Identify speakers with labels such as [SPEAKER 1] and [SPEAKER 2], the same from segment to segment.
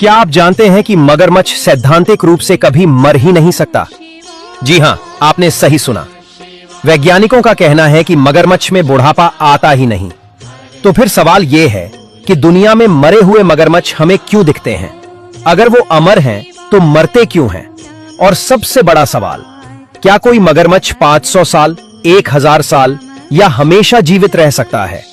[SPEAKER 1] क्या आप जानते हैं कि मगरमच्छ सैद्धांतिक रूप से कभी मर ही नहीं सकता? जी हां, आपने सही सुना। वैज्ञानिकों का कहना है कि मगरमच्छ में बुढ़ापा आता ही नहीं। तो फिर सवाल यह है कि दुनिया में मरे हुए मगरमच्छ हमें क्यों दिखते हैं? अगर वो अमर हैं, तो मरते क्यों हैं? और सबसे बड़ा सवाल, क्या कोई मगरमच्छ 500 साल, 1000 साल या हमेशा जीवित रह सकता है?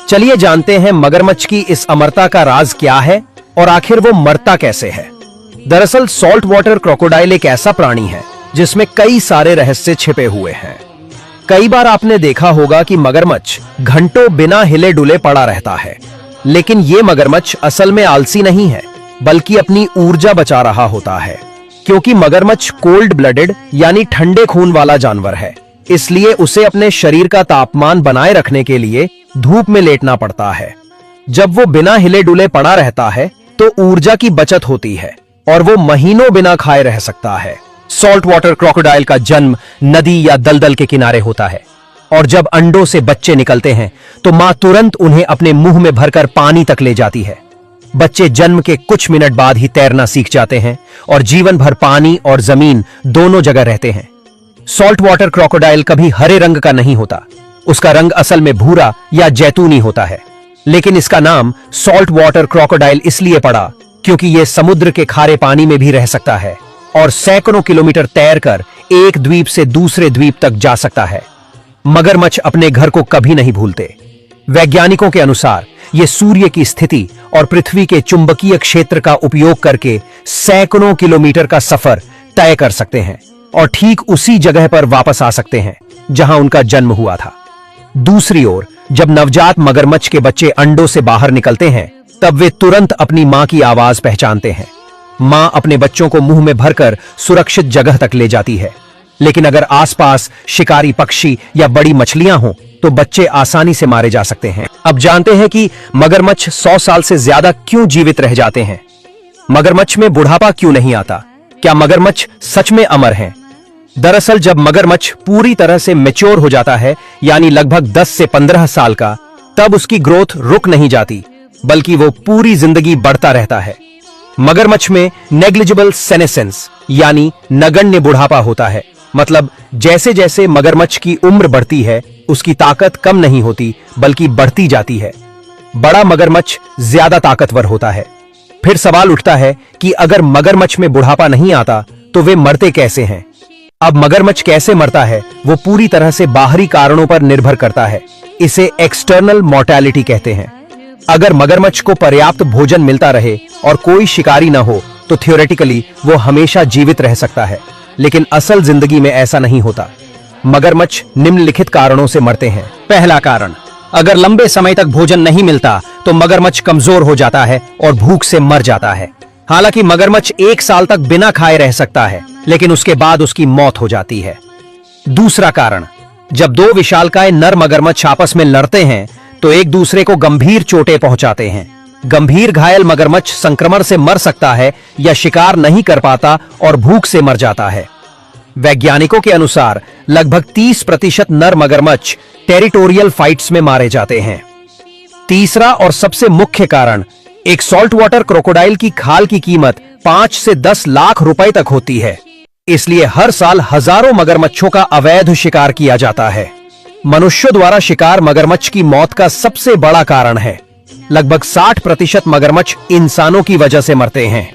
[SPEAKER 1] चलिए जानते हैं मगरमच्छ की इस अमरता का राज क्या है और आखिर वो मरता कैसे है। दरअसल सॉल्ट वाटर क्रोकोडाइल एक ऐसा प्राणी है जिसमें कई सारे रहस्य छिपे हुए हैं। कई बार आपने देखा होगा कि मगरमच्छ घंटों बिना हिले डुले पड़ा रहता है, लेकिन ये मगरमच्छ असल में आलसी नहीं है, बल्कि अपनी ऊर्जा बचा रहा होता है। क्योंकि मगरमच्छ कोल्ड ब्लडेड यानी ठंडे खून वाला जानवर है, इसलिए उसे अपने शरीर का तापमान बनाए रखने के लिए धूप में लेटना पड़ता है। जब वो बिना हिले डुले पड़ा रहता है तो ऊर्जा की बचत होती है और वो महीनों बिना खाए रह सकता है। सॉल्ट वाटर क्रोकोडाइल का जन्म नदी या दलदल के किनारे होता है और जब अंडों से बच्चे निकलते हैं तो मां तुरंत उन्हें अपने मुंह में भरकर पानी तक ले जाती है। बच्चे जन्म के कुछ मिनट बाद ही तैरना सीख जाते हैं और जीवन भर पानी और जमीन दोनों जगह रहते हैं। सॉल्ट वाटर क्रोकोडाइल कभी हरे रंग का नहीं होता, उसका रंग असल में भूरा या जैतूनी होता है। लेकिन इसका नाम सॉल्ट वाटर क्रोकोडाइल इसलिए पड़ा क्योंकि यह समुद्र के खारे पानी में भी रह सकता है और सैकड़ों किलोमीटर तैरकर एक द्वीप से दूसरे द्वीप तक जा सकता है। मगरमच्छ अपने घर को कभी नहीं भूलते। वैज्ञानिकों के अनुसार ये सूर्य की स्थिति और पृथ्वी के चुंबकीय क्षेत्र का उपयोग करके सैकड़ों किलोमीटर का सफर तय कर सकते हैं और ठीक उसी जगह पर वापस आ सकते हैं जहां उनका जन्म हुआ था। दूसरी ओर जब नवजात मगरमच्छ के बच्चे अंडों से बाहर निकलते हैं, तब वे तुरंत अपनी मां की आवाज पहचानते हैं। मां अपने बच्चों को मुंह में भरकर सुरक्षित जगह तक ले जाती है। लेकिन अगर आसपास शिकारी पक्षी या बड़ी मछलियां हों, तो बच्चे आसानी से मारे जा सकते हैं। अब जानते हैं कि मगरमच्छ 100 साल से ज्यादा क्यों जीवित रह जाते हैं। मगरमच्छ में बुढ़ापा क्यों नहीं आता? क्या मगरमच्छ सच में अमर हैं? दरअसल जब मगरमच्छ पूरी तरह से मैच्योर हो जाता है, यानी लगभग 10 से 15 साल का, तब उसकी ग्रोथ रुक नहीं जाती, बल्कि वो पूरी जिंदगी बढ़ता रहता है। मगरमच्छ में नेग्लिजिबल सेनेसेंस यानी नगण्य बुढ़ापा होता है। मतलब जैसे जैसे मगरमच्छ की उम्र बढ़ती है, उसकी ताकत कम नहीं होती, बल्कि बढ़ती जाती है। बड़ा मगरमच्छ ज्यादा ताकतवर होता है। फिर सवाल उठता है कि अगर मगरमच्छ में बुढ़ापा नहीं आता, तो वे मरते कैसे हैं? अब मगरमच्छ कैसे मरता है, वो पूरी तरह से बाहरी कारणों पर निर्भर करता है। इसे एक्सटर्नल मोर्टेलिटी कहते हैं। अगर मगरमच्छ को पर्याप्त भोजन मिलता रहे और कोई शिकारी न हो, तो थियोरेटिकली वो हमेशा जीवित रह सकता है। लेकिन असल जिंदगी में ऐसा नहीं होता। मगरमच्छ निम्नलिखित कारणों से मरते हैं। पहला कारण, अगर लंबे समय तक भोजन नहीं मिलता तो मगरमच्छ कमजोर हो जाता है और भूख से मर जाता है। हालांकि मगरमच्छ 1 साल तक बिना खाए रह सकता है, लेकिन उसके बाद उसकी मौत हो जाती है। दूसरा कारण, जब 2 विशालकाय नर मगरमच्छ आपस में लड़ते हैं तो एक दूसरे को गंभीर चोटें पहुंचाते हैं। गंभीर घायल मगरमच्छ संक्रमण से मर सकता है या शिकार नहीं कर पाता और भूख से मर जाता है। वैज्ञानिकों के अनुसार लगभग 30% नर मगरमच्छ टेरिटोरियल फाइट्स में मारे जाते हैं। तीसरा और सबसे मुख्य कारण, एक सॉल्ट वाटर क्रोकोडाइल की खाल की कीमत 5 से 10 लाख रुपए तक होती है। इसलिए हर साल हजारों मगरमच्छों का अवैध शिकार किया जाता है। मनुष्यों द्वारा शिकार मगरमच्छ की मौत का सबसे बड़ा कारण है। लगभग 60% मगरमच्छ इंसानों की वजह से मरते हैं।